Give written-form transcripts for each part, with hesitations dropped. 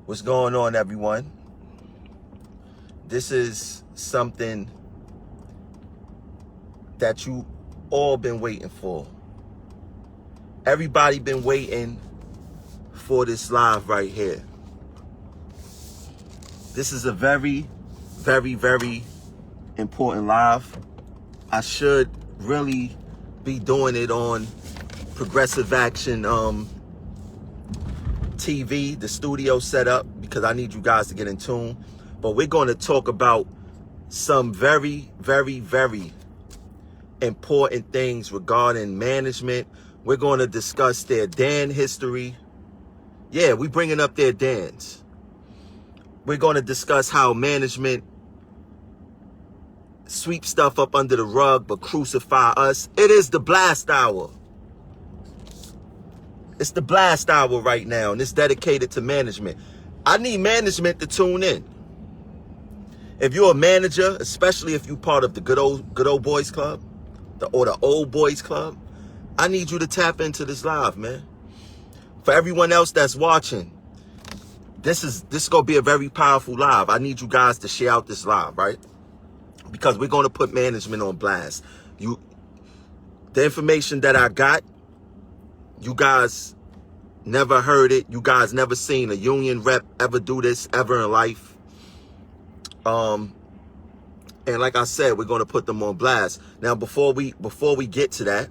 What's going on, everyone? This is something that you all been waiting for. Everybody been waiting for this live right here. This is a very, very, very important live. I should really be doing it on Progressive Action TV, the studio setup, because I need you guys to get in tune. But we're going to talk about some very, very, very important things regarding management. We're going to discuss their Dan history. Yeah, we bringing up their Dans. We're going to discuss how management sweep stuff up under the rug but crucify us. It is the blast hour. It's the blast hour right now, and it's dedicated to management. I need management to tune in. If you're a manager, especially if you're part of the good old boys club, or the old boys club, I need you to tap into this live, man. For everyone else that's watching, this is gonna be a very powerful live. I need you guys to share out this live, right? Because we're gonna put management on blast. The information that I got, you guys never heard it. You guys never seen a union rep ever do this ever in life. And like I said, we're going to put them on blast. Now, before we get to that,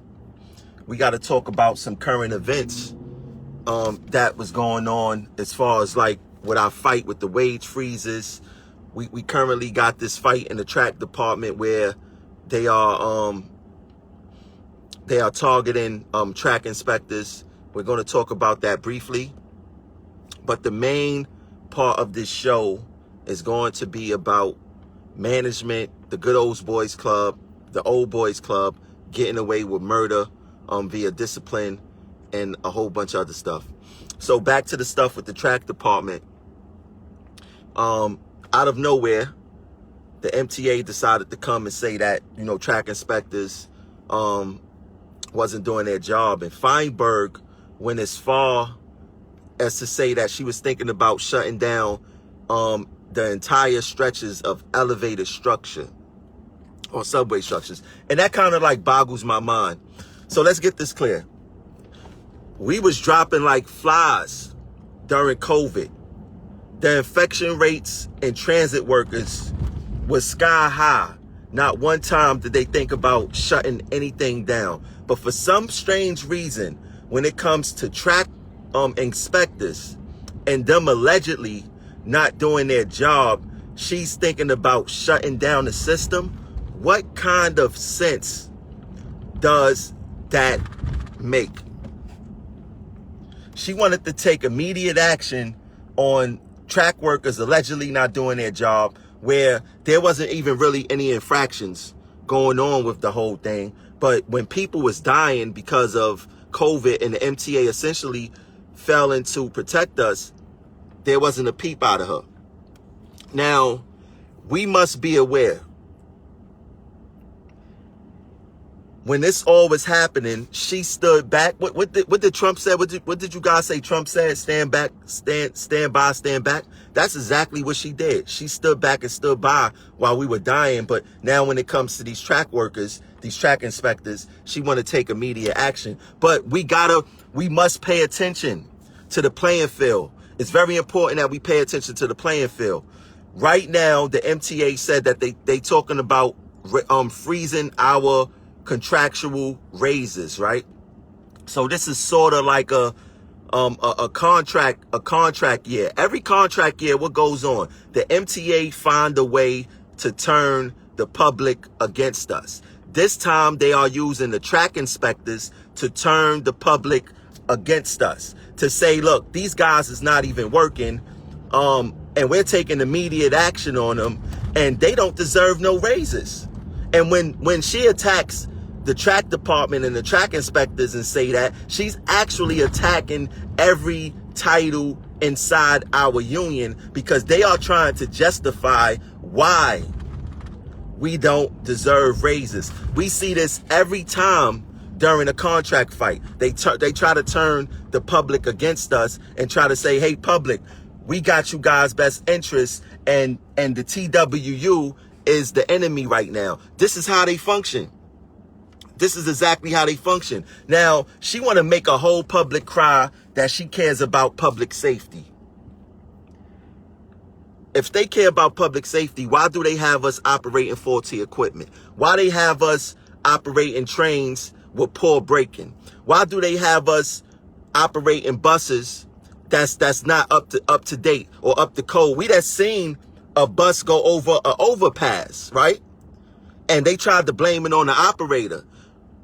we got to talk about some current events that was going on as far as like with our fight with the wage freezes. We currently got this fight in the track department where they are targeting track inspectors. We're going to talk about that briefly. But the main part of this show is going to be about management, the good old boys club, the old boys club, getting away with murder via discipline and a whole bunch of other stuff. So back to the stuff with the track department. Out of nowhere, the MTA decided to come and say that, track inspectors wasn't doing their job. And Feinberg went as far as to say that she was thinking about shutting down the entire stretches of elevated structure or subway structures. And that kind of like boggles my mind. So let's get this clear. We was dropping like flies during COVID. The infection rates in transit workers was sky high. Not one time did they think about shutting anything down. But for some strange reason, when it comes to track inspectors and them allegedly not doing their job, she's thinking about shutting down the system. What kind of sense does that make? She wanted to take immediate action on track workers allegedly not doing their job, where there wasn't even really any infractions going on with the whole thing. But when people was dying because of COVID and the MTA essentially failing to protect us, there wasn't a peep out of her. Now, we must be aware. When this all was happening, she stood back. What did Trump say? What did you guys say? Trump said, stand back, stand by, stand back. That's exactly what she did. She stood back and stood by while we were dying. But now when it comes to these track workers, these track inspectors, she want to take immediate action. But we must pay attention to the playing field. It's very important that we pay attention to the playing field. Right now, the MTA said that they talking about freezing our contractual raises, right? So this is sort of like a contract year. Every contract year, what goes on? The MTA find a way to turn the public against us. This time, they are using the track inspectors to turn the public against us, to say, look, these guys is not even working, and we're taking immediate action on them, and they don't deserve no raises. And when she attacks the track department and the track inspectors and say that, she's actually attacking every title inside our union, because they are trying to justify why we don't deserve raises. We see this every time during a contract fight. They try to turn the public against us and try to say, hey, public, we got you guys' best interests, and the TWU is the enemy right now. This is how they function. This is exactly how they function. Now, she want to make a whole public cry that she cares about public safety. If they care about public safety, why do they have us operating faulty equipment? Why they have us operating trains with poor braking? Why do they have us operating buses that's not up to date or up to code? We done seen a bus go over an overpass, right? And they tried to blame it on the operator.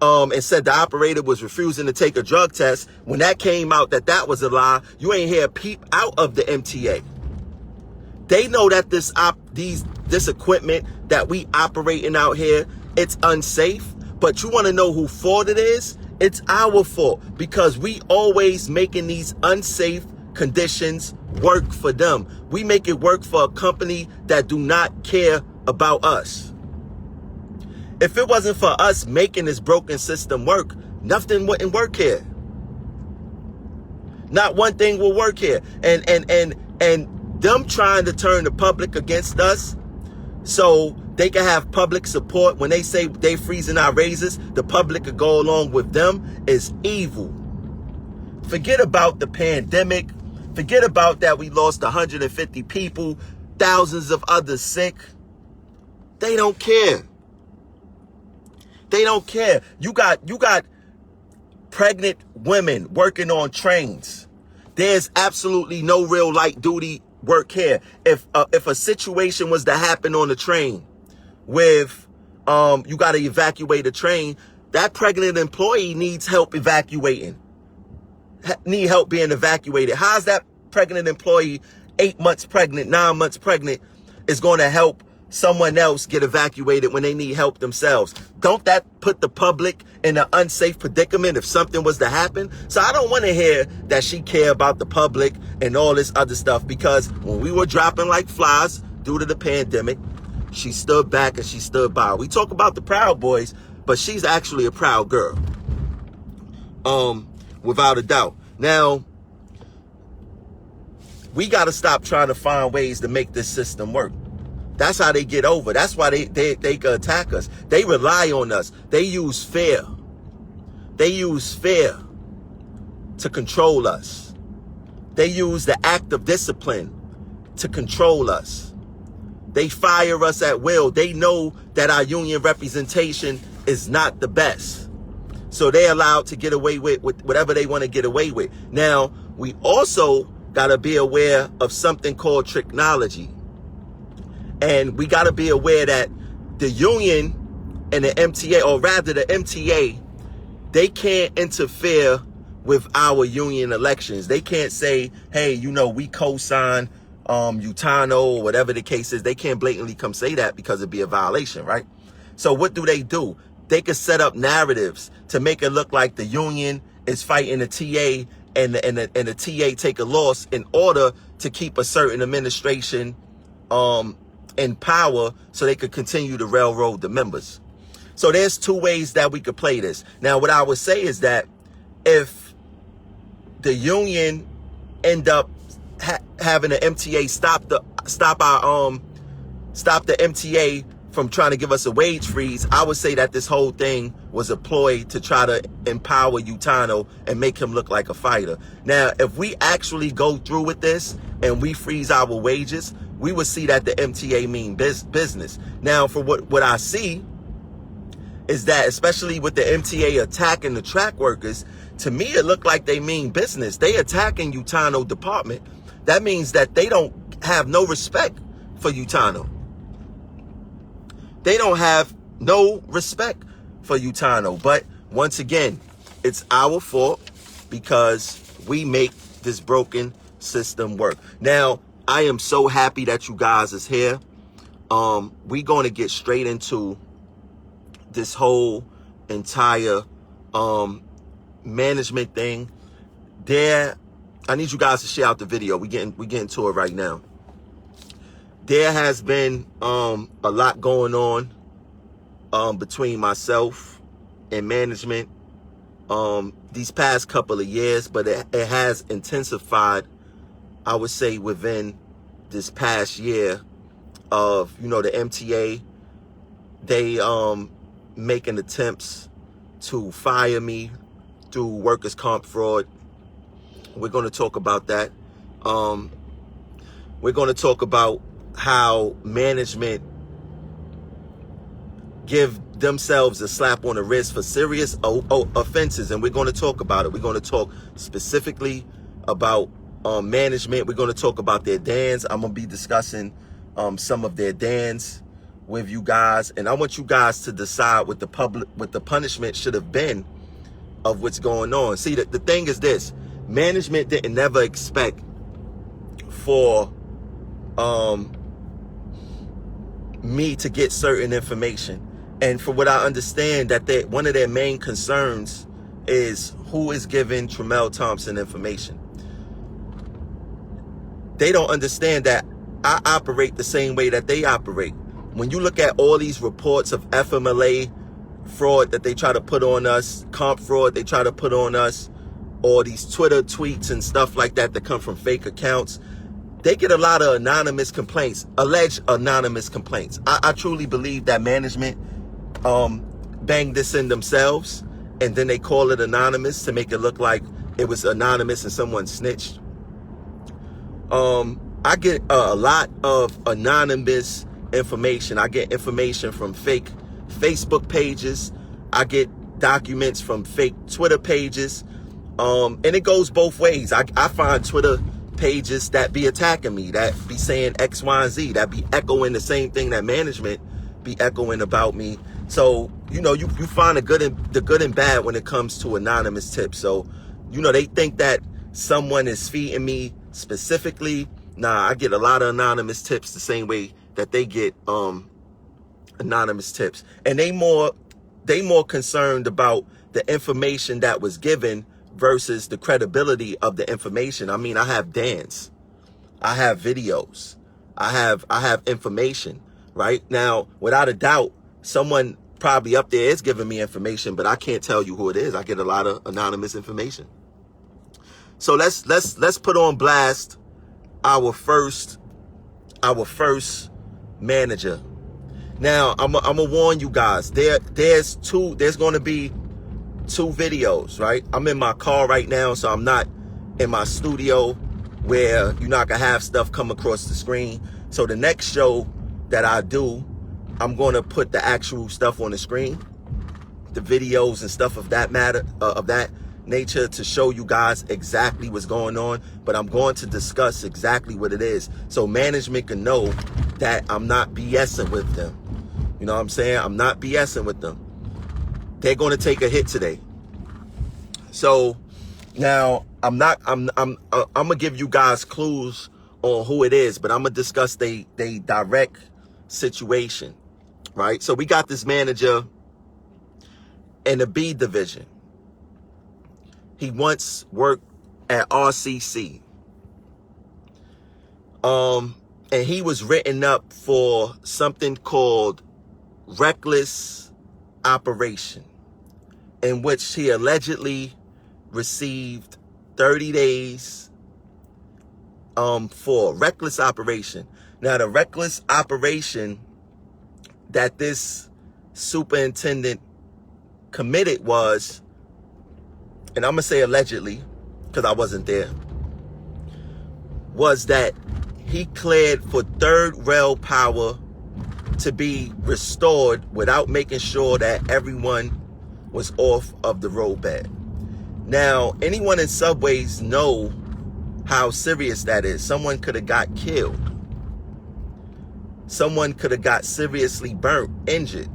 And said the operator was refusing to take a drug test. When that came out that was a lie, you ain't hear a peep out of the MTA. They know that this equipment that we operating out here, it's unsafe. But you want to know whose fault it is? It's our fault, because we always making these unsafe conditions work for them. We make it work for a company that do not care about us. If it wasn't for us making this broken system work, nothing wouldn't work here. Not one thing will work here. And them trying to turn the public against us so they can have public support when they say they freezing our raises, the public could go along with them, is evil. Forget about the pandemic. Forget about that we lost 150 people, thousands of others sick. They don't care. They don't care. You got pregnant women working on trains. There's absolutely no real light duty work here. If a situation was to happen on the train with you got to evacuate a train, that pregnant employee needs help evacuating. Need help being evacuated. How's that pregnant employee 8 months pregnant, 9 months pregnant is going to help someone else get evacuated when they need help themselves? Don't that put the public in an unsafe predicament if something was to happen? So I don't want to hear that she care about the public and all this other stuff, because when we were dropping like flies due to the pandemic, she stood back and she stood by. We talk about the Proud Boys, but she's actually a proud girl. Without a doubt. Now, we got to stop trying to find ways to make this system work. That's how they get over. That's why they can attack us. They rely on us. They use fear. They use fear to control us. They use the act of discipline to control us. They fire us at will. They know that our union representation is not the best. So they're allowed to get away with whatever they want to get away with. Now, we also got to be aware of something called technology. And we got to be aware that the union and the MTA, or rather the MTA, they can't interfere with our union elections. They can't say, hey, we co-sign Utano or whatever the case is. They can't blatantly come say that because it'd be a violation, right? So what do? They could set up narratives to make it look like the union is fighting the TA and the TA take a loss in order to keep a certain administration in power so they could continue to railroad the members. So there's two ways that we could play this. Now, what I would say is that if the union end up having the MTA stop the MTA from trying to give us a wage freeze, I would say that this whole thing was a ploy to try to empower Utano and make him look like a fighter. Now, if we actually go through with this and we freeze our wages, we would see that the MTA mean business. Now, for what I see is that, especially with the MTA attacking the track workers, to me, it looked like they mean business. They attacking Utano department. That means that they don't have no respect for Utano. They don't have no respect for Utano. But once again, it's our fault because we make this broken system work. Now, I am so happy that you guys is here. We're going to get straight into this whole entire management thing. I need you guys to share out the video. We getting to it right now. There has been a lot going on between myself and management these past couple of years, but it has intensified I would say within this past year of, the MTA, they making attempts to fire me through workers' comp fraud. We're going to talk about that. We're going to talk about how management give themselves a slap on the wrist for serious offenses, and we're going to talk about it. We're going to talk specifically about management. We're going to talk about their DANs. I'm going to be discussing some of their DANs with you guys, and I want you guys to decide what the punishment should have been of what's going on. See, the thing is this: management didn't never expect for me to get certain information. And for what I understand, that one of their main concerns is who is giving Tremel Thompson information. They don't understand that I operate the same way that they operate. When you look at all these reports of FMLA fraud that they try to put on us, comp fraud they try to put on us, or these Twitter tweets and stuff like that that come from fake accounts, they get a lot of anonymous complaints, alleged anonymous complaints. I truly believe that management banged this in themselves, and then they call it anonymous to make it look like it was anonymous and someone snitched. I get a lot of anonymous information. I get information from fake Facebook pages. I get documents from fake Twitter pages. And it goes both ways. I find Twitter pages that be attacking me, that be saying X, Y, and Z, that be echoing the same thing that management be echoing about me. So, you find the good and bad when it comes to anonymous tips. So, they think that someone is feeding me specifically. Nah, I get a lot of anonymous tips the same way that they get anonymous tips. And they more concerned about the information that was given versus the credibility of the information. I mean, I have DANs, I have videos, I have information. Right now, without a doubt, someone probably up there is giving me information, but I can't tell you who it is. I get a lot of anonymous information. So let's put on blast our first manager. Now, I'm gonna warn you guys. There's going to be 2 videos, right? I'm in my car right now, so I'm not in my studio where you're not gonna have stuff come across the screen. So the next show that I do, I'm going to put the actual stuff on the screen, the videos and stuff of that nature, to show you guys exactly what's going on. But I'm going to discuss exactly what it is, so management can know that I'm not BSing with them. You know what I'm saying? I'm not BSing with them. They're going to take a hit today. So now I'm gonna give you guys clues on who it is, but I'm gonna discuss they direct situation, right? So we got this manager in the B division. He once worked at RCC. And he was written up for something called reckless operation, in which he allegedly received 30 days for reckless operation. Now, the reckless operation that this superintendent committed was, and I'm going to say allegedly because I wasn't there, was that he cleared for third rail power to be restored without making sure that everyone was off of the roadbed. Now, anyone in subways know how serious that is. Someone could have got killed. Someone could have got seriously burnt, injured.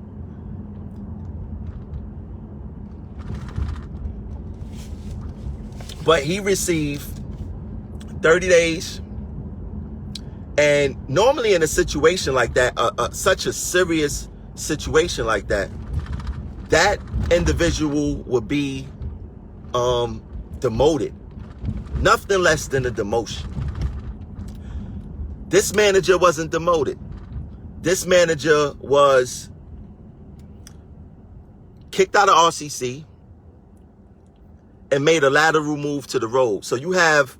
But he received 30 days. And normally in a situation like that, such a serious situation like that, that individual would be demoted. Nothing less than a demotion. This manager wasn't demoted. This manager was kicked out of RCC and made a lateral move to the road. So you have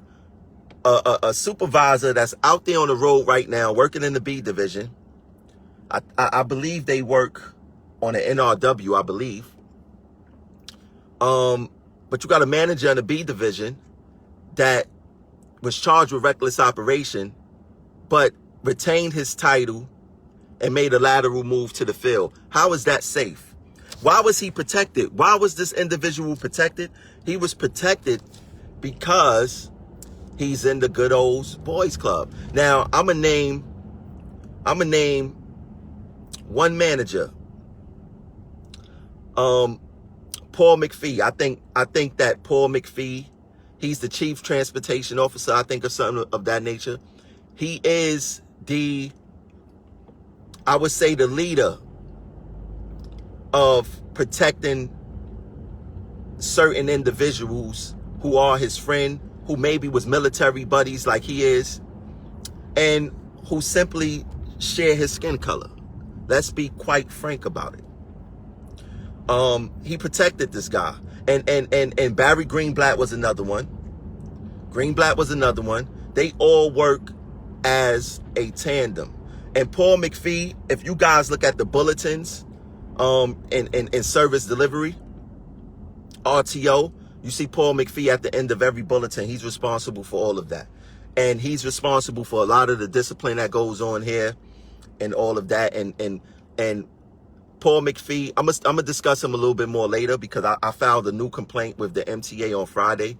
a supervisor that's out there on the road right now working in the B division. I believe they work on an NRW, I believe. But you got a manager in the B division that was charged with reckless operation, but retained his title and made a lateral move to the field. How is that safe? Why was he protected? Why was this individual protected? He was protected because he's in the good old boys club. Now, I'm gonna name one manager. Paul McPhee. I think that Paul McPhee, he's the chief transportation officer, I think, or something of that nature. He is I would say, the leader of protecting certain individuals who are his friend, who maybe was military buddies like he is, and who simply share his skin color. Let's be quite frank about it. He protected this guy. And Barry Greenblatt was another one. They all work as a tandem. And Paul McPhee, if you guys look at the bulletins in service delivery, RTO, you see Paul McPhee at the end of every bulletin. He's responsible for all of that. And he's responsible for a lot of the discipline that goes on here and all of that. And Paul McPhee, I'm gonna discuss him a little bit more later, because I filed a new complaint with the MTA on Friday,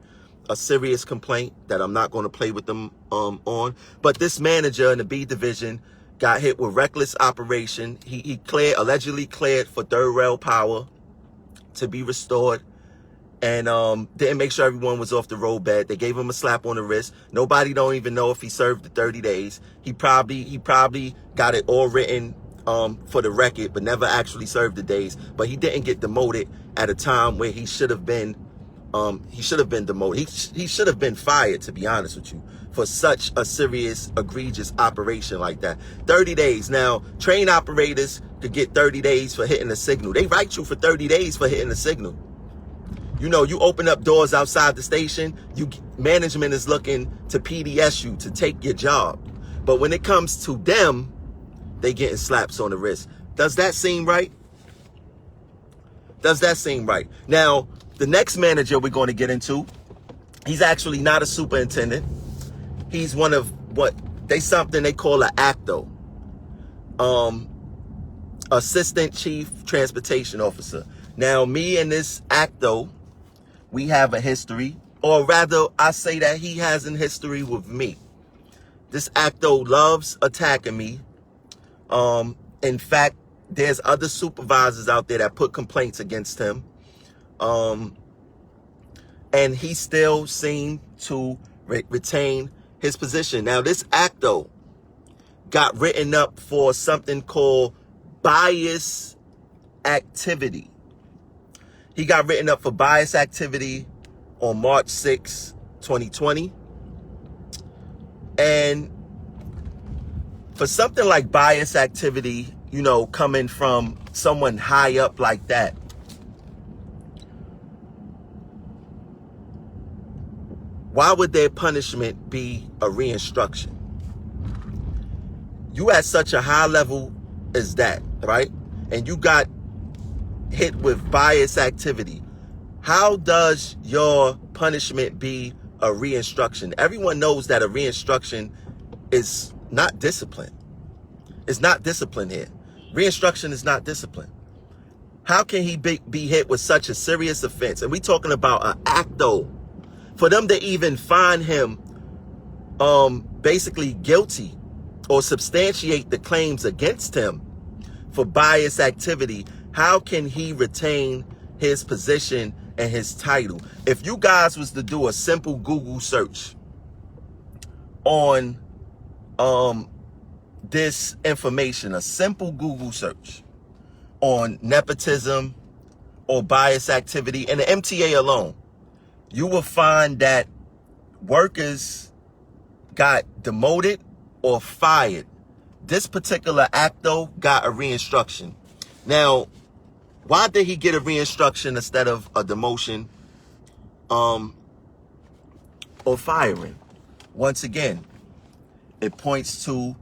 a serious complaint that I'm not going to play with them on. But this manager in the B division got hit with reckless operation. He allegedly cleared for third rail power to be restored, and didn't make sure everyone was off the road bed. They gave him a slap on the wrist. Nobody don't even know if he served the 30 days. He probably got it all written for the record, but never actually served the days. But he didn't get demoted at a time where he should have been. He should have been demoted. He should have been fired, to be honest with you, for such a serious, egregious operation like that. 30 days. Now, train operators could get 30 days for hitting a signal. They write you for 30 days for hitting a signal. You know, you open up doors outside the station, management is looking to PDS you to take your job. But when it comes to them, they getting slaps on the wrist. Does that seem right? Does that seem right? Now, the next manager we're going to get into, he's actually not a superintendent. He's one of what they call an ACTO, Assistant Chief Transportation Officer. Now, me and this ACTO, we have a history, or rather, I say that he has a history with me. This ACTO loves attacking me. In fact, there's other supervisors out there that put complaints against him. And he still seemed to retain his position. Now, this ACTO got written up for something called bias activity. He got written up for bias activity on March 6, 2020. And for something like bias activity, you know, coming from someone high up like that, why would their punishment be a reinstruction? You at such a high level as that, right? And you got hit with bias activity. How does your punishment be a reinstruction? Everyone knows that a reinstruction is not discipline. It's not discipline here. Reinstruction is not discipline. How can he be hit with such a serious offense? And we talking about an ACTO. For them to even find him basically guilty or substantiate the claims against him for bias activity, how can he retain his position and his title? If you guys was to do a simple Google search on this information, a simple Google search on nepotism or bias activity and the MTA alone, you will find that workers got demoted or fired. This particular ACTO got a reinstruction. Now, why did he get a reinstruction instead of a demotion or firing? Once again, it points to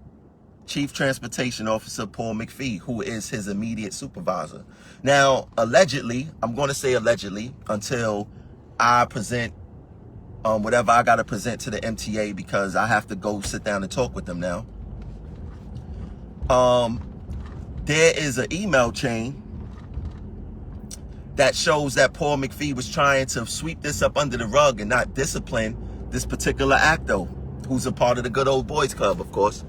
Chief Transportation Officer Paul McPhee, who is his immediate supervisor. Now, allegedly, I'm going to say allegedly until I present whatever I got to present to the MTA, because I have to go sit down and talk with them now. There is an email chain that shows that Paul McPhee was trying to sweep this up under the rug and not discipline this particular actor, who's a part of the Good Old Boys Club, of course.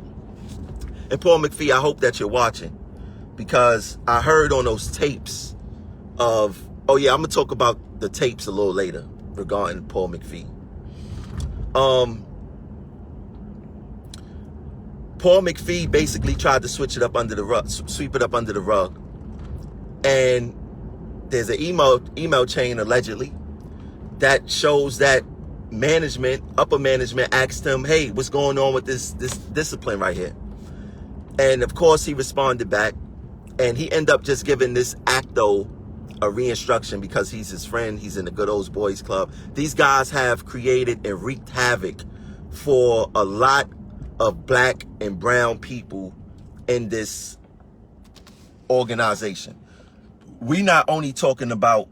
And Paul McPhee, I hope that you're watching, because I heard on those tapes of, oh yeah, I'm going to talk about the tapes a little later regarding Paul McPhee. Paul McPhee basically tried to switch it up under the rug, sweep it up under the rug. And there's an email chain allegedly that shows that upper management asked him, hey, what's going on with this discipline right here? And of course he responded back, and he ended up just giving this acto a re-instruction because he's his friend. He's in the Good Old Boys Club. These guys have created and wreaked havoc for a lot of black and brown people in this organization. We not only talking about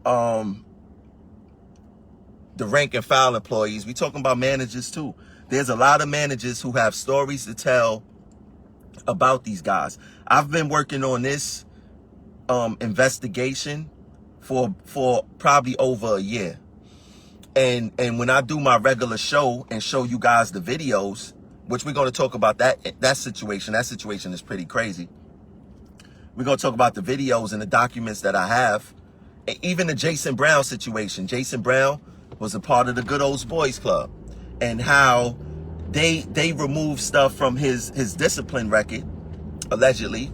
the rank and file employees, we talking about managers too. There's a lot of managers who have stories to tell about these guys. I've been working on this investigation for probably over a year. And when I do my regular show and show you guys the videos, which we're going to talk about that situation. That situation is pretty crazy. We're going to talk about the videos and the documents that I have. And even the Jason Brown situation. Jason Brown was a part of the Good Old Boys Club, and how they removed stuff from his discipline record, allegedly.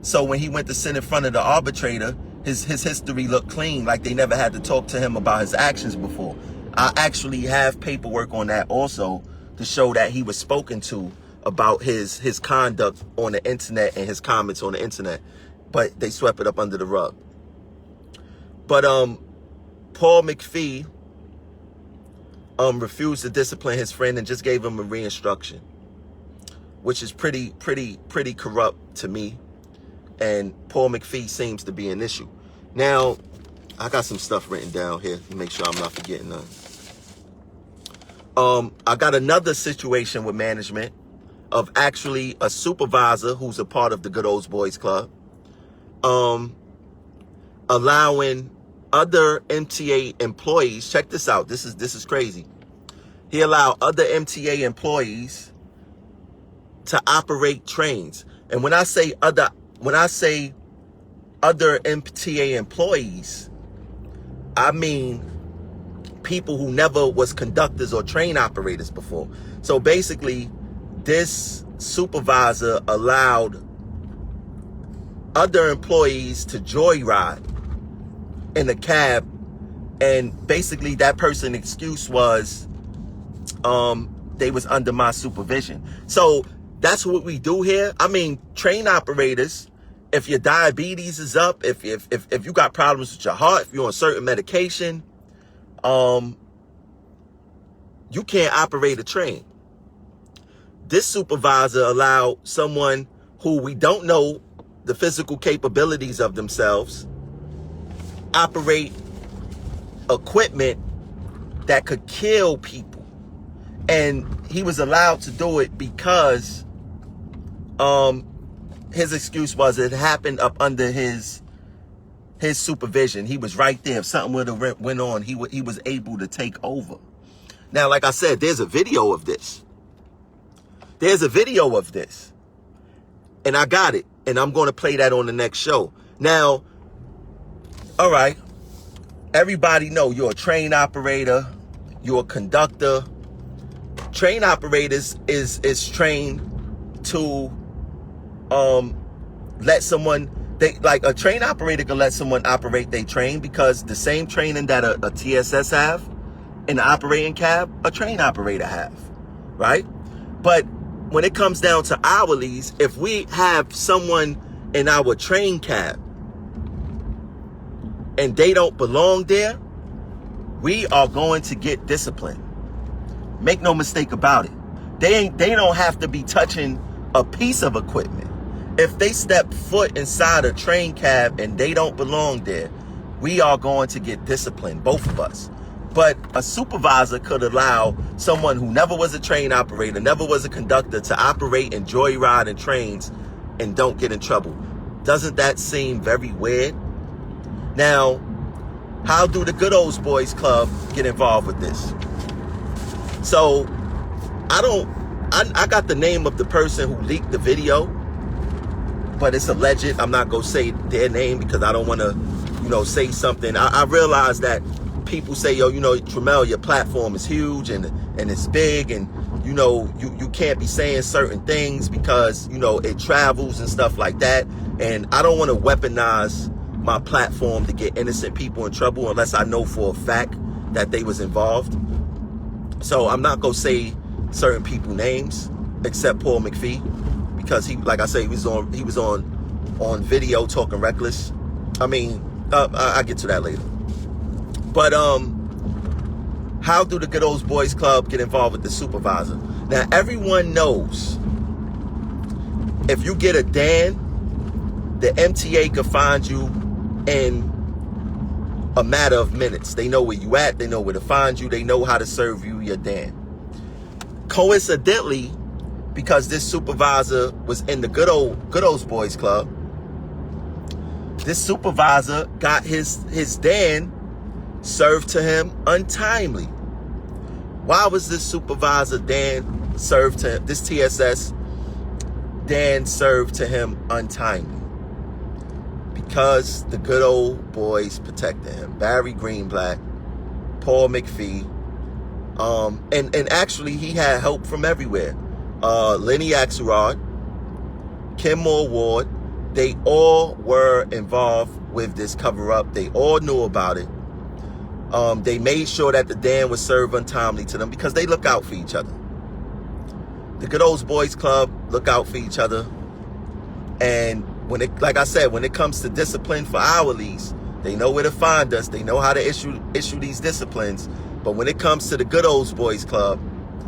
So when he went to sit in front of the arbitrator, his history looked clean, like they never had to talk to him about his actions before. I actually have paperwork on that also to show that he was spoken to about his conduct on the internet and his comments on the internet, but they swept it up under the rug. But Paul McPhee refused to discipline his friend and just gave him a re-instruction, which is pretty corrupt to me. And Paul McPhee seems to be an issue. Now, I got some stuff written down here to make sure I'm not forgetting none. I got another situation with management of actually a supervisor who's a part of the Good Old Boys Club, allowing other MTA employees, check this out, this is crazy. He allowed other MTA employees to operate trains. And when I say other MTA employees, I mean people who never was conductors or train operators before. So basically, this supervisor allowed other employees to joyride in a cab, and basically that person's excuse was they was under my supervision. So that's what we do here. I mean, train operators, if your diabetes is up, if you got problems with your heart, if you're on certain medication, you can't operate a train. This supervisor allowed someone who we don't know the physical capabilities of themselves operate equipment that could kill people. And he was allowed to do it because his excuse was it happened up under his supervision. He was right there. If something would have went on, he was able to take over. Now, like I said, there's a video of this. There's a video of this. And I got it. And I'm going to play that on the next show. Now, all right. Everybody know you're a train operator. You're a conductor. Train operators is trained to let someone, like a train operator can let someone operate their train, because the same training that a TSS have in the operating cab, a train operator have, right? But when it comes down to hourlies, if we have someone in our train cab and they don't belong there, we are going to get disciplined. Make no mistake about it. They don't have to be touching a piece of equipment. If they step foot inside a train cab and they don't belong there, we are going to get disciplined, both of us. But a supervisor could allow someone who never was a train operator, never was a conductor, to operate and joyride in trains and don't get in trouble. Doesn't that seem very weird? Now, how do the Good Old Boys Club get involved with this? So, I got the name of the person who leaked the video, but it's alleged. I'm not going to say their name because I don't want to, say something. I realize that people say, yo, Tramel, your platform is huge and it's big, and you can't be saying certain things because it travels and stuff like that. And I don't want to weaponize my platform to get innocent people in trouble unless I know for a fact that they was involved. So I'm not gonna say certain people names except Paul McPhee, because he, like I say, he was on video talking reckless. I mean, I'll get to that later. But how do the Good Old Boys Club get involved with the supervisor? Now, everyone knows if you get a Dan, the MTA can find you in a matter of minutes. They know where you at. They know where to find you. They know how to serve you your Dan. Coincidentally, because this supervisor was in the Good Old Boys Club, this supervisor got his Dan served to him untimely. Why was this supervisor Dan served to him, this TSS Dan served to him untimely? Because the Good Old Boys protected him. Barry Greenblatt, Paul McPhee, and actually he had help from everywhere. Lenny Axelrod, Kim Moore Ward, they all were involved with this cover-up. They all knew about it. They made sure that the Dan was served untimely to them because they look out for each other. The Good Old Boys Club look out for each other. And when it, like I said, when it comes to discipline for hourlies, they know where to find us. They know how to issue these disciplines. But when it comes to the Good Old Boys Club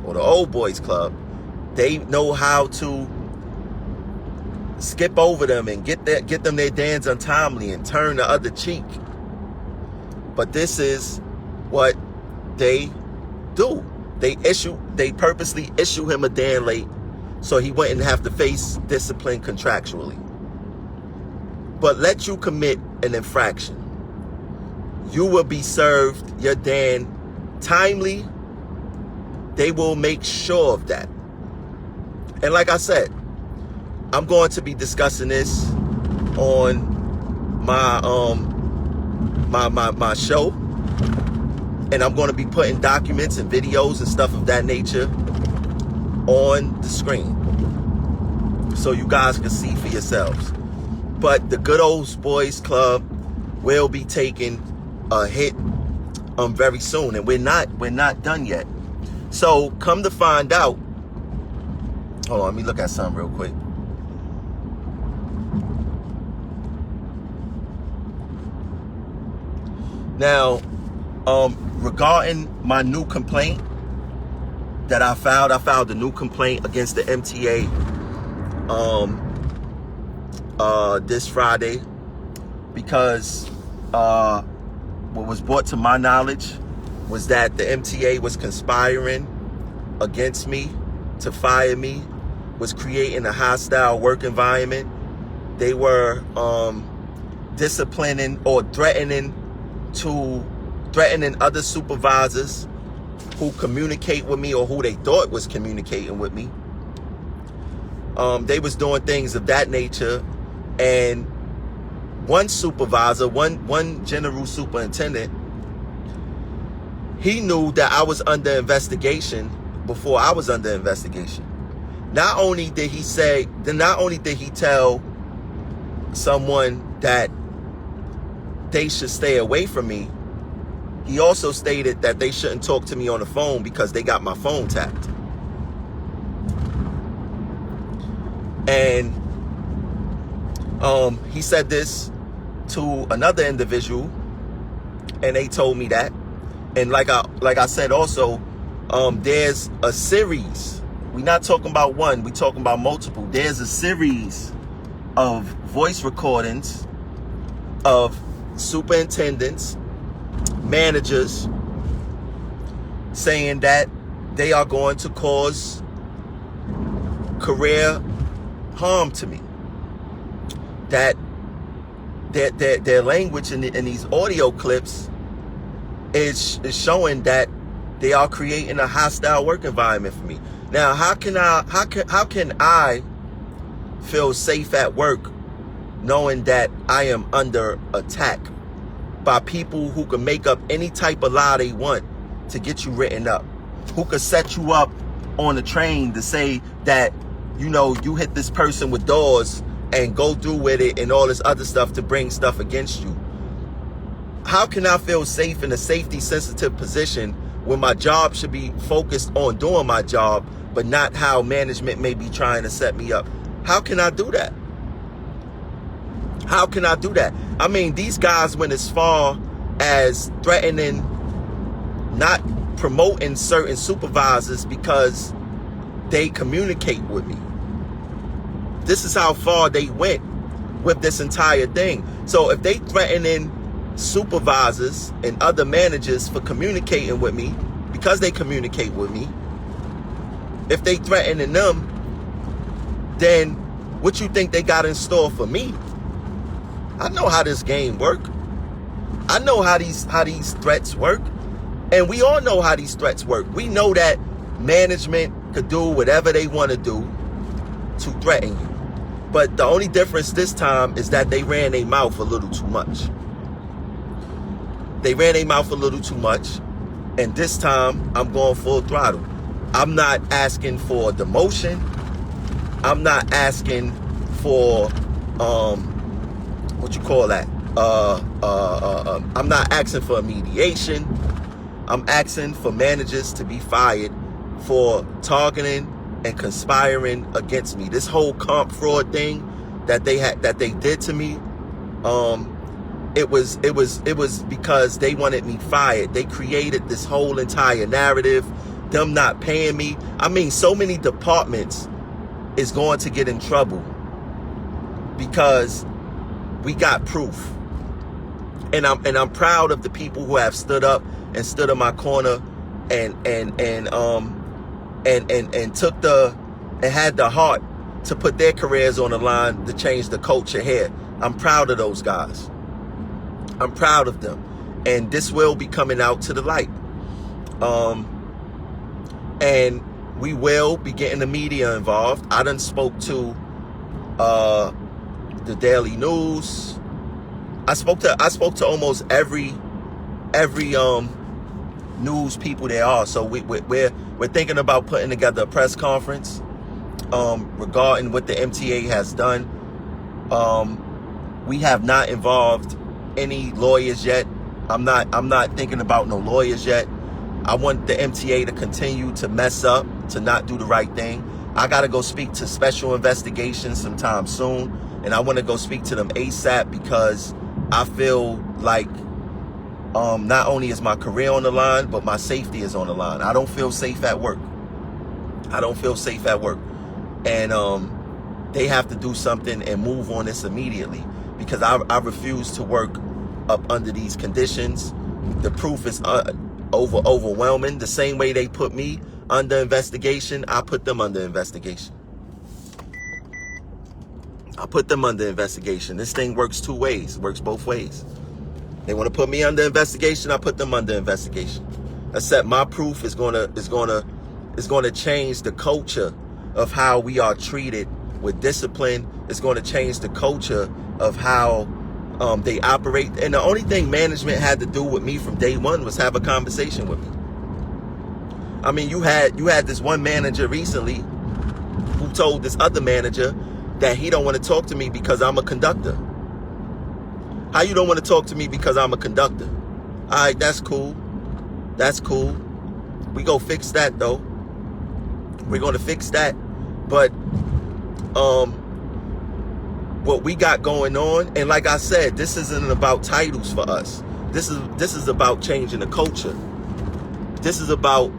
or the Old Boys Club, they know how to skip over them and get them their Dans untimely and turn the other cheek. But this is what they do. They purposely issue him a Dan late so he wouldn't have to face discipline contractually. But let you commit an infraction, you will be served your Dan timely. They will make sure of that. And like I said, I'm going to be discussing this on my my show, and I'm going to be putting documents and videos and stuff of that nature on the screen so you guys can see for yourselves. But the Good Old Boys Club will be taking a hit very soon, and we're not done yet. So come to find out, hold on, let me look at something real quick. Now, regarding my new complaint that I filed a new complaint against the MTA this Friday, because what was brought to my knowledge was that the MTA was conspiring against me to fire me, was creating a hostile work environment. They were disciplining or threatening other supervisors who communicate with me or who they thought was communicating with me. They was doing things of that nature, and one supervisor, one general superintendent, he knew that I was under investigation before I was under investigation. Not only did he tell someone that they should stay away from me, he also stated that they shouldn't talk to me on the phone because they got my phone tapped. And he said this to another individual, and they told me that. And like I said also, there's a series. We're not talking about one, we're talking about multiple. There's a series of voice recordings of superintendents, managers, saying that they are going to cause career harm to me. That their language in these audio clips is showing that they are creating a hostile work environment for me. Now, how can I feel safe at work knowing that I am under attack by people who can make up any type of lie they want to get you written up, who could set you up on the train to say that, you know, you hit this person with doors and go through with it and all this other stuff to bring stuff against you? How can I feel safe in a safety sensitive position when my job should be focused on doing my job, but not how management may be trying to set me up? How can I do that? How can I do that? I mean, these guys went as far as threatening not promoting certain supervisors because they communicate with me. This is how far they went with this entire thing. So if they threatening supervisors and other managers for communicating with me because they communicate with me, if they threatening them, then what you think they got in store for me? I know how this game work. I know how these threats work. And we all know how these threats work. We know that management could do whatever they want to do to threaten you. But the only difference this time is that they ran their mouth a little too much. They ran their mouth a little too much. And this time, I'm going full throttle. I'm not asking for demotion. I'm not asking for, what you call that? I'm not asking for a mediation. I'm asking for managers to be fired for targeting and conspiring against me. This whole comp fraud thing that they did to me, it was because they wanted me fired. They created this whole entire narrative, them not paying me. I mean, so many departments is going to get in trouble because we got proof. And I'm proud of the people who have stood up and stood in my corner and took and had the heart to put their careers on the line to change the culture here. I'm proud of those guys. I'm proud of them. And this will be coming out to the light. And we will be getting the media involved. I done spoke to the Daily News. I spoke to almost every news people there are. So we're thinking about putting together a press conference regarding what the MTA has done. We have not involved any lawyers yet. I'm not thinking about no lawyers yet. I want the MTA to continue to mess up, to not do the right thing. I got to go speak to special investigations sometime soon, and I want to go speak to them ASAP because I feel like not only is my career on the line, but my safety is on the line. I don't feel safe at work. I don't feel safe at work. And they have to do something and move on this immediately because I refuse to work up under these conditions. The proof is overwhelming. The same way they put me under investigation, I put them under investigation. I put them under investigation. This thing works two ways. It works both ways. They want to put me under investigation, I put them under investigation. Except my proof is gonna change the culture of how we are treated with discipline. It's going to change the culture of how they operate. And the only thing management had to do with me from day one was have a conversation with me. I mean, you had this one manager recently who told this other manager that he don't want to talk to me because I'm a conductor. How you don't want to talk to me because I'm a conductor? All right, that's cool. That's cool. We go fix that though. We're going to fix that. But what we got going on, and like I said, this isn't about titles for us. This is about changing the culture. This is about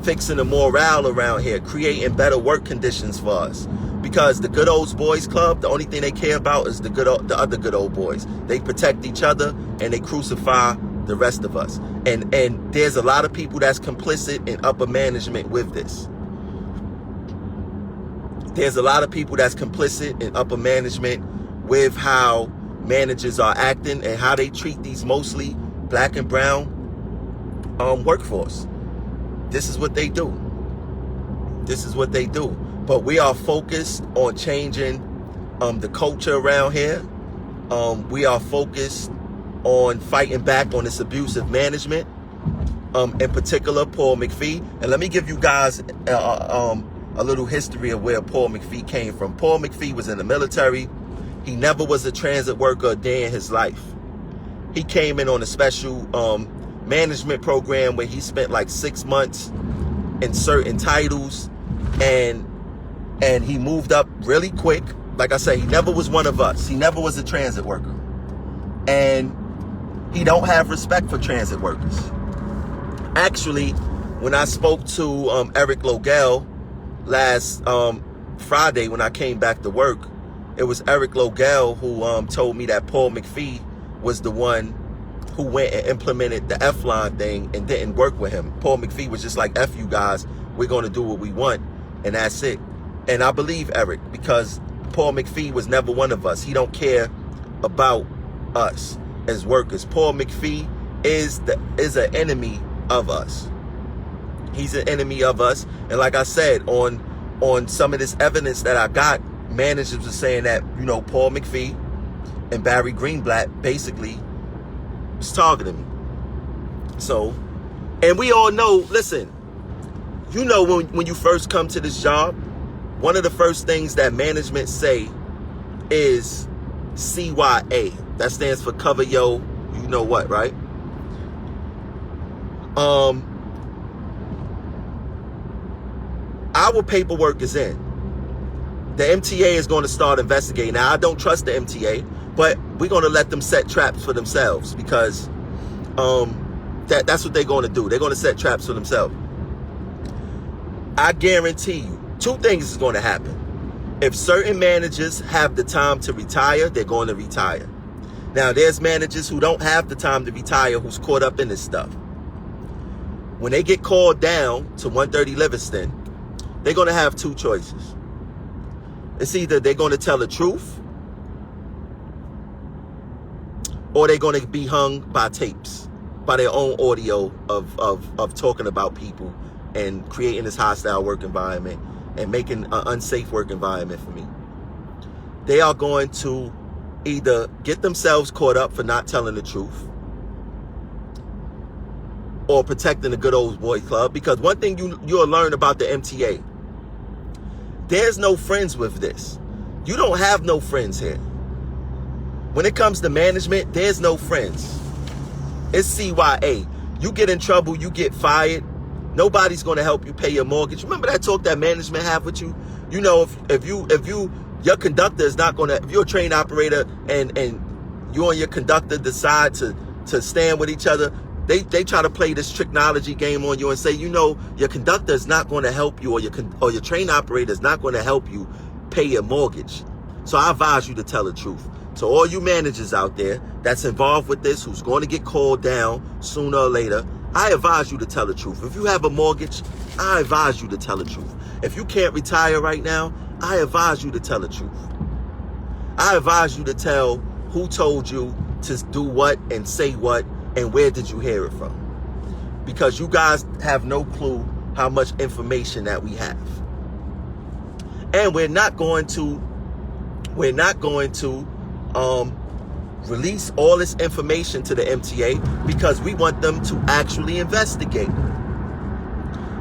fixing the morale around here, creating better work conditions for us. Because the Good Old Boys Club, the only thing they care about is the other good old boys. They protect each other and they crucify the rest of us. And there's a lot of people that's complicit in upper management with this. There's a lot of people that's complicit in upper management with how managers are acting and how they treat these mostly black and brown workforce. This is what they do. This is what they do. But we are focused on changing the culture around here. We are focused on fighting back on this abusive management, in particular Paul McPhee. And let me give you guys a little history of where Paul McPhee came from. Paul McPhee was in the military. He never was a transit worker a day in his life. He came in on a special management program where he spent like 6 months in certain titles, and he moved up really quick. Like I said, he never was one of us. He never was a transit worker. And he don't have respect for transit workers. Actually, when I spoke to Eric Logel last Friday when I came back to work, it was Eric Logel who told me that Paul McPhee was the one who went and implemented the F-line thing and didn't work with him. Paul McPhee was just like, F you guys, we're going to do what we want, and that's it. And I believe Eric, because Paul McPhee was never one of us. He don't care about us as workers. Paul McPhee is an enemy of us. He's an enemy of us. And like I said, on some of this evidence that I got, managers were saying that, you know, Paul McPhee and Barry Greenblatt basically was targeting me. So, and we all know, listen, you know, when you first come to this job, one of the first things that management say is CYA. That stands for cover yo, you know what, right? Our paperwork is in. The MTA is going to start investigating. Now, I don't trust the MTA, but we're going to let them set traps for themselves, because that's what they're going to do. They're going to set traps for themselves. I guarantee you, two things is going to happen. If certain managers have the time to retire, they're going to retire. Now, there's managers who don't have the time to retire who's caught up in this stuff. When they get called down to 130 Livingston, they're going to have two choices. It's either they're going to tell the truth, or they're going to be hung by tapes, by their own audio of talking about people and creating this hostile work environment and making an unsafe work environment for me. They are going to either get themselves caught up for not telling the truth or protecting the Good Old Boys Club. Because one thing you'll learn about the MTA, there's no friends with this. You don't have no friends here. When it comes to management, there's no friends. It's CYA. You get in trouble, you get fired. Nobody's going to help you pay your mortgage. Remember that talk that management have with you? You know, if your conductor is not going to, if you're a train operator and you and your conductor decide to stand with each other, they try to play this technology game on you and say, you know, your conductor is not going to help you, or your train operator is not going to help you pay your mortgage. So I advise you to tell the truth. So all you managers out there that's involved with this, who's going to get called down sooner or later, I advise you to tell the truth. If you have a mortgage, I advise you to tell the truth. If you can't retire right now, I advise you to tell the truth. I advise you to tell who told you to do what and say what and where did you hear it from. Because you guys have no clue how much information that we have. And we're not going to release all this information to the MTA because we want them to actually investigate.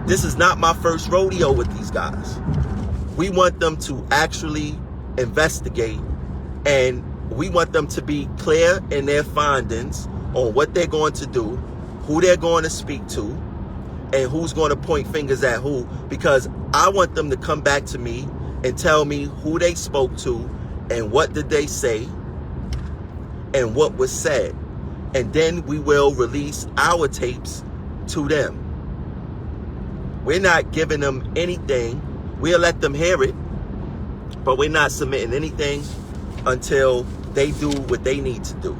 This is not my first rodeo with these guys. We want them to actually investigate, and we want them to be clear in their findings on what they're going to do, who they're going to speak to, and who's going to point fingers at who, because I want them to come back to me and tell me who they spoke to and what did they say and what was said. And then we will release our tapes to them. We're not giving them anything. We'll let them hear it, but we're not submitting anything until they do what they need to do.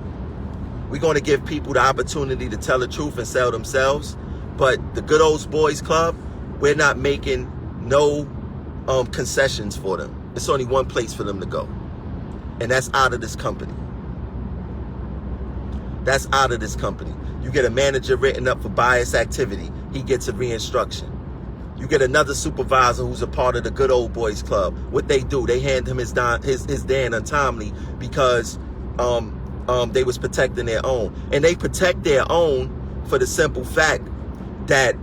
We're going to give people the opportunity to tell the truth and sell themselves. But the Good Old Boys Club, we're not making no concessions for them. It's only one place for them to go. And that's out of this company. That's out of this company. You get a manager written up for bias activity. He gets a re-instruction. You get another supervisor who's a part of the Good Old Boys Club. What they do, they hand him his Dan untimely because they was protecting their own. And they protect their own for the simple fact that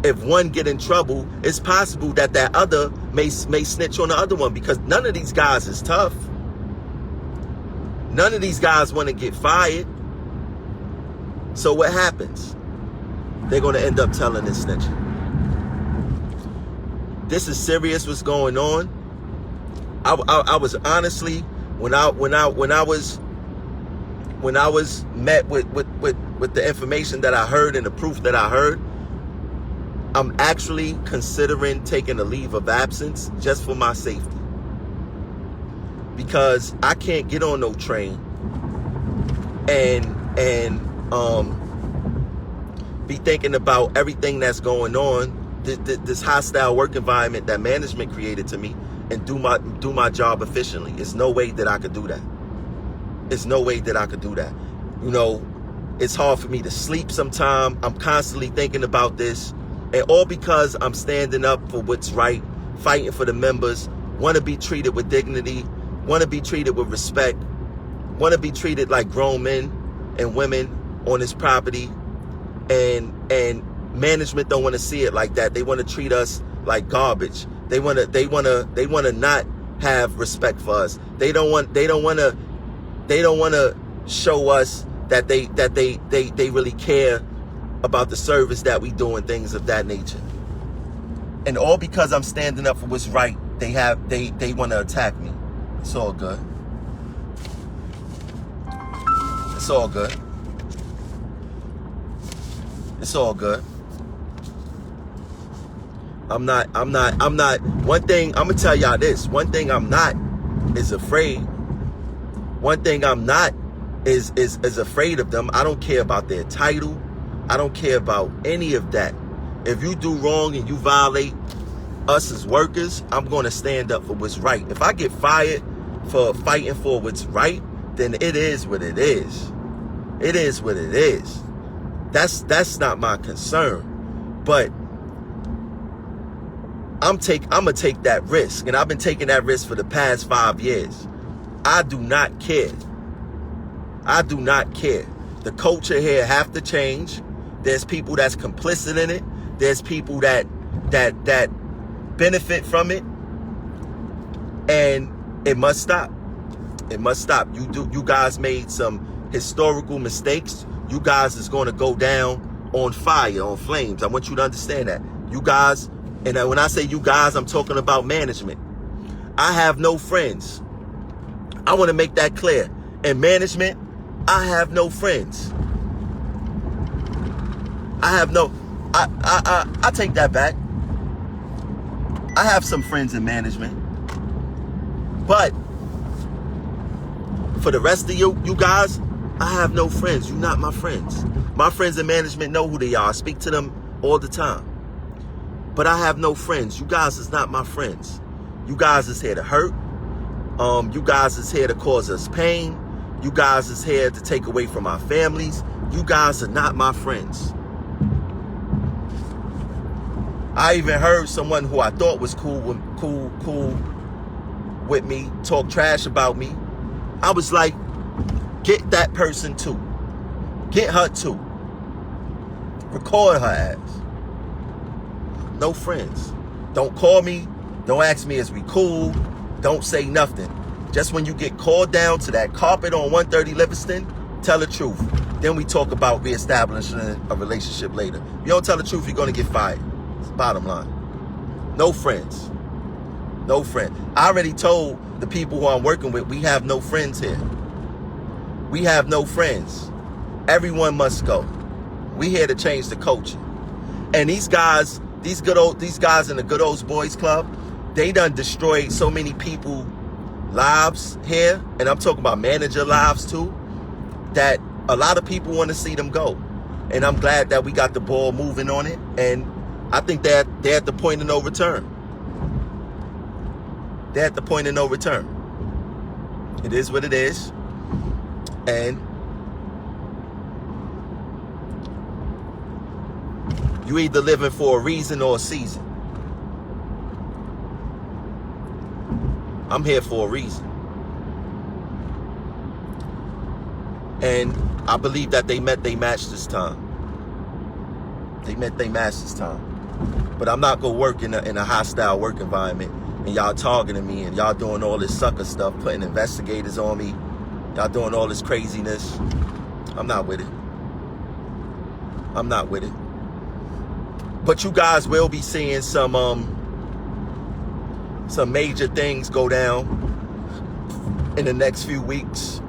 if one get in trouble, it's possible that that other may snitch on the other one, because none of these guys is tough. None of these guys want to get fired. So what happens? They're going to end up telling and snitching. This is serious what's going on. I was honestly, when I was met with the information that I heard and the proof that I heard, I'm actually considering taking a leave of absence just for my safety. Because I can't get on no train and be thinking about everything that's going on, this hostile work environment that management created to me, and do my job efficiently. There's no way that I could do that. There's no way that I could do that. You know, it's hard for me to sleep sometime. I'm constantly thinking about this. And all because I'm standing up for what's right, fighting for the members, want to be treated with dignity, want to be treated with respect, want to be treated like grown men and women on this property. And management don't want to see it like that. They want to treat us like garbage. They want to not have respect for us. They don't want to show us that they really care about the service that we do and things of that nature. And all because I'm standing up for what's right, they want to attack me. It's all good. It's all good. It's all good. I'm not, one thing, I'm gonna tell y'all this, one thing I'm not is afraid. One thing I'm not is afraid of them. I don't care about their title. I don't care about any of that. If you do wrong and you violate us as workers, I'm going to stand up for what's right. If I get fired for fighting for what's right, then it is what it is. It is what it is. That's not my concern. But I'm going to take that risk. And I've been taking that risk for the past 5 years. I do not care. I do not care. The culture here have to change. There's people that's complicit in it. There's people that benefit from it. And it must stop. It must stop. You guys made some historical mistakes. You guys is going to go down on fire, on flames. I want you to understand that. You guys, and when I say you guys, I'm talking about management. I have no friends. I want to make that clear. In management, I have no friends. I take that back. I have some friends in management. But for the rest of you guys, I have no friends. You're not my friends. My friends in management know who they are. I speak to them all the time. But I have no friends. You guys is not my friends. You guys is here to hurt. You guys is here to cause us pain. You guys is here to take away from our families. You guys are not my friends. I even heard someone who I thought was cool with me talk trash about me. I was like, get that person too. Get her too. Record her ass. No friends. Don't call me. Don't ask me, is we cool? Don't say nothing. Just when you get called down to that carpet on 130 Livingston, tell the truth. Then we talk about reestablishing a relationship later. If you don't tell the truth, you're going to get fired. It's the bottom line. No friends. No friends. I already told the people who I'm working with, we have no friends here. We have no friends. Everyone must go. We here to change the culture. And these guys these guys in the Good Old Boys Club, they done destroyed so many people lives here, and I'm talking about manager lives too, that a lot of people want to see them go. And I'm glad that we got the ball moving on it, and I think that they're at the point of no return. They're at the point of no return. It is what it is, and you either living for a reason or a season. I'm here for a reason. And I believe that they met their match this time. They met their match this time. But I'm not going to work in a hostile work environment, and y'all targeting me, and y'all doing all this sucker stuff, putting investigators on me. Y'all doing all this craziness. I'm not with it. I'm not with it. But you guys will be seeing some major things go down in the next few weeks.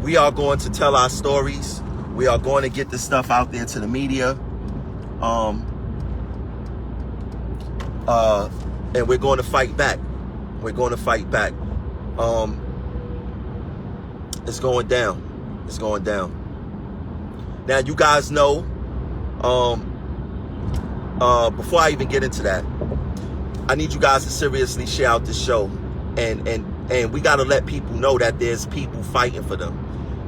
We are going to tell our stories. We are going to get this stuff out there to the media. And we're going to fight back. We're going to fight back. It's going down. It's going down. Now, you guys know, before I even get into that, I need you guys to seriously share out this show, and we got to let people know that there's people fighting for them.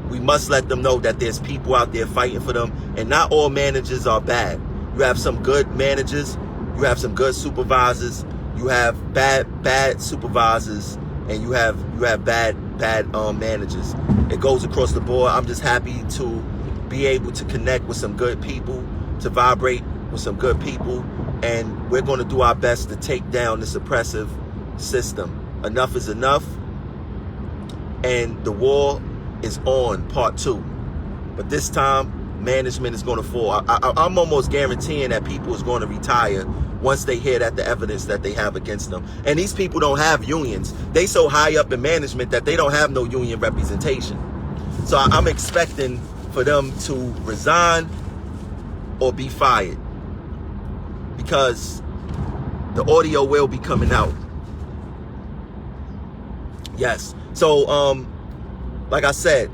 We must let them know that there's people out there fighting for them, and not all managers are bad. You have some good managers, you have some good supervisors, you have bad supervisors, and you have bad managers. It goes across the board. I'm just happy to be able to connect with some good people, to vibrate with some good people, and we're going to do our best to take down this oppressive system. Enough is enough, and the war is on, part 2. But this time, management is going to fall. I'm almost guaranteeing that people is going to retire once they hear that the evidence that they have against them. And these people don't have unions. They so high up in management that they don't have no union representation. So I'm expecting for them to resign or be fired, because the audio will be coming out. Yes. So, like I said,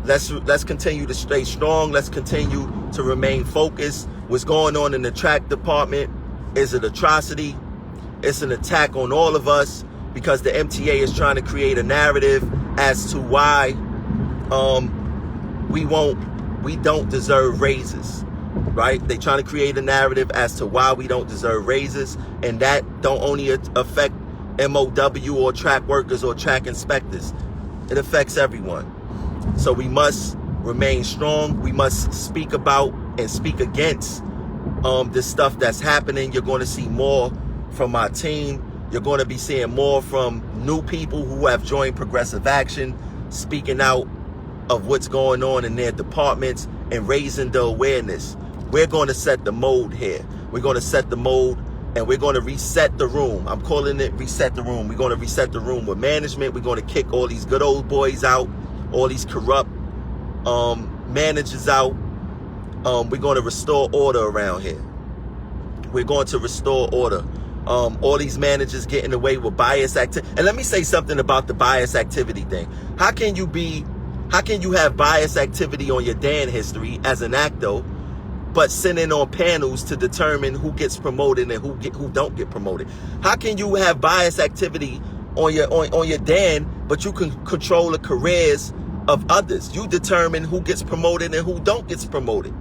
let's continue to stay strong. Let's continue to remain focused. What's going on in the track department is an atrocity. It's an attack on all of us, because the MTA is trying to create a narrative as to why we don't deserve raises, right? They're trying to create a narrative as to why we don't deserve raises, and that don't only affect MOW or track workers or track inspectors. It affects everyone. So we must remain strong. We must speak about and speak against this stuff that's happening. You're going to see more from our team. You're going to be seeing more from new people who have joined Progressive Action, speaking out of what's going on in their departments and raising the awareness. We're going to set the mode here. We're going to set the mode, and we're going to reset the room. I'm calling it reset the room. We're going to reset the room with management. We're going to kick all these good old boys out, all these corrupt managers out. We're going to restore order around here. We're going to restore order. All these managers getting away with bias activity. And let me say something about the bias activity thing. How can you have bias activity on your Dan history as an actor, but sitting on panels to determine who gets promoted and who don't get promoted? How can you have bias activity on your Dan, but you can control the careers of others? You determine who gets promoted and who don't get promoted.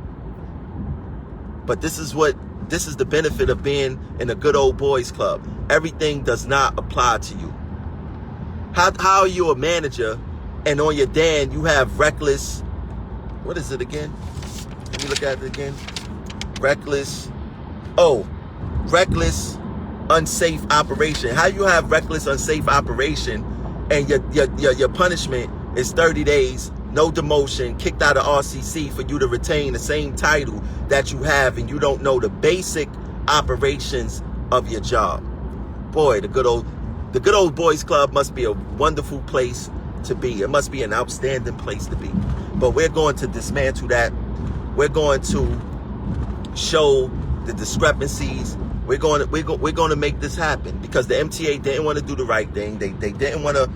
But this is the benefit of being in a good old boys club. Everything does not apply to you. How are you a manager and on your Dan you have reckless, what is it again? Let me look at it again. Reckless, unsafe operation. How you have reckless, unsafe operation, and your punishment is 30 days, no demotion, kicked out of RCC for you to retain the same title that you have, and you don't know the basic operations of your job. Boy, the good old boys club must be a wonderful place to be. It must be an outstanding place to be. But we're going to dismantle that. We're going to show the discrepancies. We're going to make this happen, because the MTA didn't want to do the right thing. They didn't want to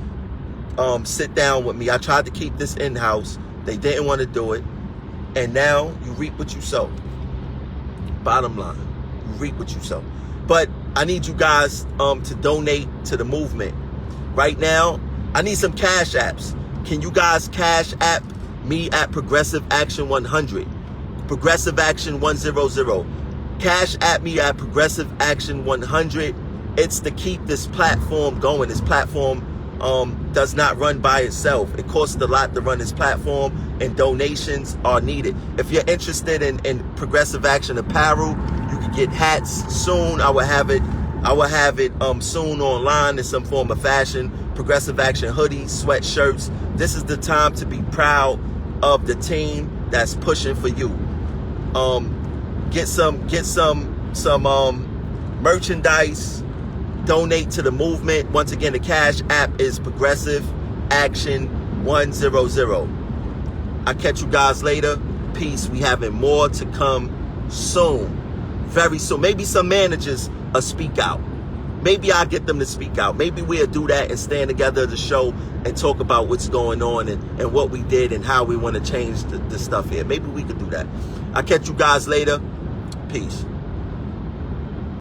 sit down with me. I tried to keep this in-house. They didn't want to do it. And now you reap what you sow. Bottom line, you reap what you sow. But I need you guys to donate to the movement. Right now, I need some cash apps. Can you guys cash app me at Progressive Action 100? Progressive Action 100. Cash app me at Progressive Action 100. It's to keep this platform going. This platform does not run by itself. It costs a lot to run this platform, and donations are needed. If you're interested in Progressive Action apparel, you can get hats soon. I will have it soon online in some form of fashion. Progressive Action hoodies, sweatshirts. This is the time to be proud of the team that's pushing for you. Get some merchandise. Donate to the movement. Once again, the cash app is Progressive Action 100. I'll catch you guys later. Peace. We having more to come soon. Very soon. Maybe some managers will speak out. Maybe I'll get them to speak out. Maybe we'll do that and stand together at the show and talk about what's going on and what we did and how we want to change the stuff here. Maybe we could do that. I'll catch you guys later. Peace.